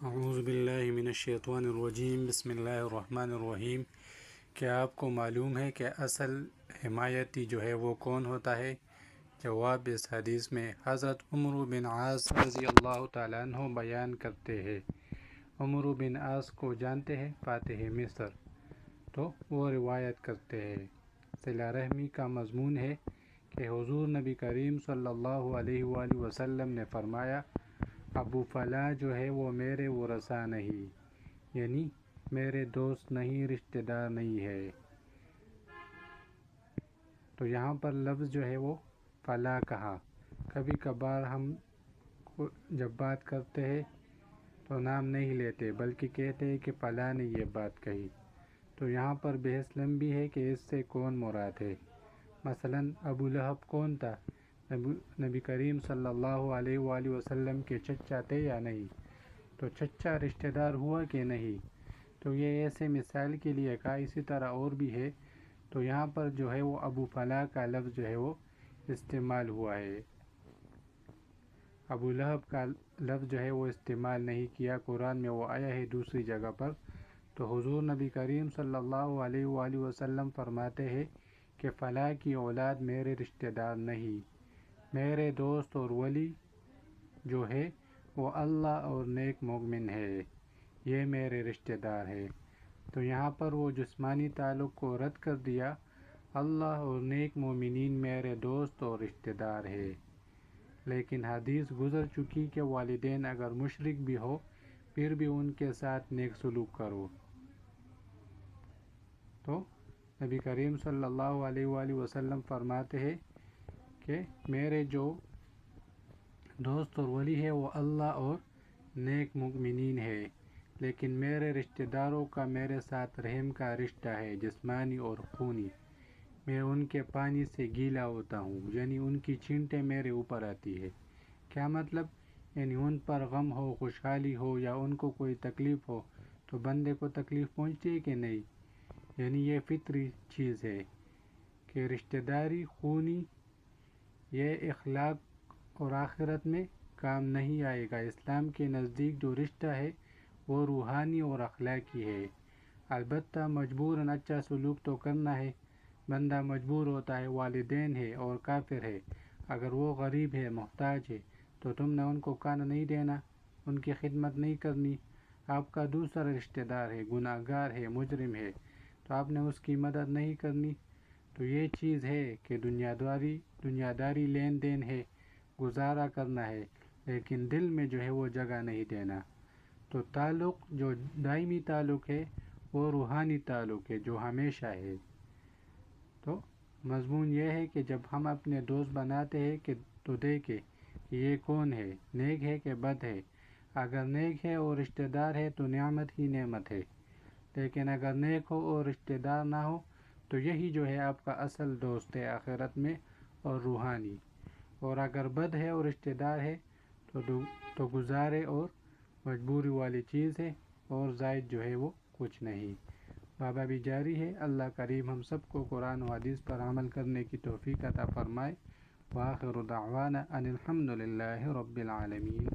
اعوذ باللہ من الشیطان الرجیم بسم اللہ الرحمن الرحیم۔ کیا آپ کو معلوم ہے کہ اصل حمایتی جو ہے وہ کون ہوتا ہے؟ جواب اس حدیث میں حضرت عمرو بن عاص رضی اللہ تعالیٰ عنہ بیان کرتے ہیں۔ عمرو بن عاص کو جانتے ہیں، فاتح مصر، تو وہ روایت کرتے ہیں۔ صلہ رحمی کا مضمون ہے کہ حضور نبی کریم صلی اللہ علیہ وآلہ وسلم نے فرمایا، ابو فلاں جو ہے وہ میرے ورثاء نہیں، یعنی میرے دوست نہیں، رشتہ دار نہیں ہے۔ تو یہاں پر لفظ جو ہے وہ فلاں کہا۔ کبھی کبھار ہم جب بات کرتے ہیں تو نام نہیں لیتے بلکہ کہتے ہیں کہ فلاں نے یہ بات کہی، تو یہاں پر بحث لمبی ہے کہ اس سے کون مراد ہے۔ مثلا ابو لہب کون تھا؟ نبی کریم صلی اللہ علیہ وآلہ وسلم کے چچا تھے یا نہیں؟ تو چچا رشتہ دار ہوا کہ نہیں؟ تو یہ ایسے مثال کے لیے کہا، اسی طرح اور بھی ہے۔ تو یہاں پر جو ہے وہ ابو فلاں کا لفظ جو ہے وہ استعمال ہوا ہے، ابو لہب کا لفظ جو ہے وہ استعمال نہیں کیا۔ قرآن میں وہ آیا ہے دوسری جگہ پر۔ تو حضور نبی کریم صلی اللہ علیہ وآلہ وسلم فرماتے ہیں کہ فلاں کی اولاد میرے رشتہ دار نہیں، میرے دوست اور ولی جو ہے وہ اللہ اور نیک مومن ہے، یہ میرے رشتہ دار ہے۔ تو یہاں پر وہ جسمانی تعلق کو رد کر دیا، اللہ اور نیک مومنین میرے دوست اور رشتہ دار ہے۔ لیکن حدیث گزر چکی کہ والدین اگر مشرک بھی ہو پھر بھی ان کے ساتھ نیک سلوک کرو۔ تو نبی کریم صلی اللہ علیہ وآلہ وسلم فرماتے ہیں کہ میرے جو دوست اور ولی ہے وہ اللہ اور نیک مومنین ہے، لیکن میرے رشتہ داروں کا میرے ساتھ رحم کا رشتہ ہے، جسمانی اور خونی۔ میں ان کے پانی سے گیلا ہوتا ہوں، یعنی ان کی چھینٹیں میرے اوپر آتی ہے۔ کیا مطلب؟ یعنی ان پر غم ہو، خوشحالی ہو یا ان کو کوئی تکلیف ہو تو بندے کو تکلیف پہنچتی ہے کہ نہیں؟ یعنی یہ فطری چیز ہے کہ رشتہ داری خونی یہ اخلاق اور آخرت میں کام نہیں آئے گا۔ اسلام کے نزدیک جو رشتہ ہے وہ روحانی اور اخلاقی ہے۔ البتہ مجبوراً اچھا سلوک تو کرنا ہے۔ بندہ مجبور ہوتا ہے، والدین ہے اور کافر ہے، اگر وہ غریب ہے، محتاج ہے، تو تم نے ان کو کھانا نہیں دینا، ان کی خدمت نہیں کرنی۔ آپ کا دوسرا رشتہ دار ہے، گناہ گار ہے، مجرم ہے، تو آپ نے اس کی مدد نہیں کرنی۔ تو یہ چیز ہے کہ دنیا داری لین دین ہے، گزارا کرنا ہے، لیکن دل میں جو ہے وہ جگہ نہیں دینا۔ تو تعلق جو دائمی تعلق ہے وہ روحانی تعلق ہے جو ہمیشہ ہے۔ تو مضمون یہ ہے کہ جب ہم اپنے دوست بناتے ہیں کہ تو دیکھیں کہ یہ کون ہے، نیک ہے کہ بد ہے۔ اگر نیک ہے اور رشتہ دار ہے تو نعمت ہی نعمت ہے، لیکن اگر نیک ہو اور رشتہ دار نہ ہو تو یہی جو ہے آپ کا اصل دوست ہے آخرت میں اور روحانی۔ اور اگر بد ہے اور رشتہ دار ہے تو گزارے اور مجبوری والی چیز ہے، اور زائد جو ہے وہ کچھ نہیں۔ بابا بھی جاری ہے۔ اللہ کریم ہم سب کو قرآن و حدیث پر عمل کرنے کی توفیق عطا فرمائے۔ وآخر دعوانا ان الحمد للہ رب العالمین۔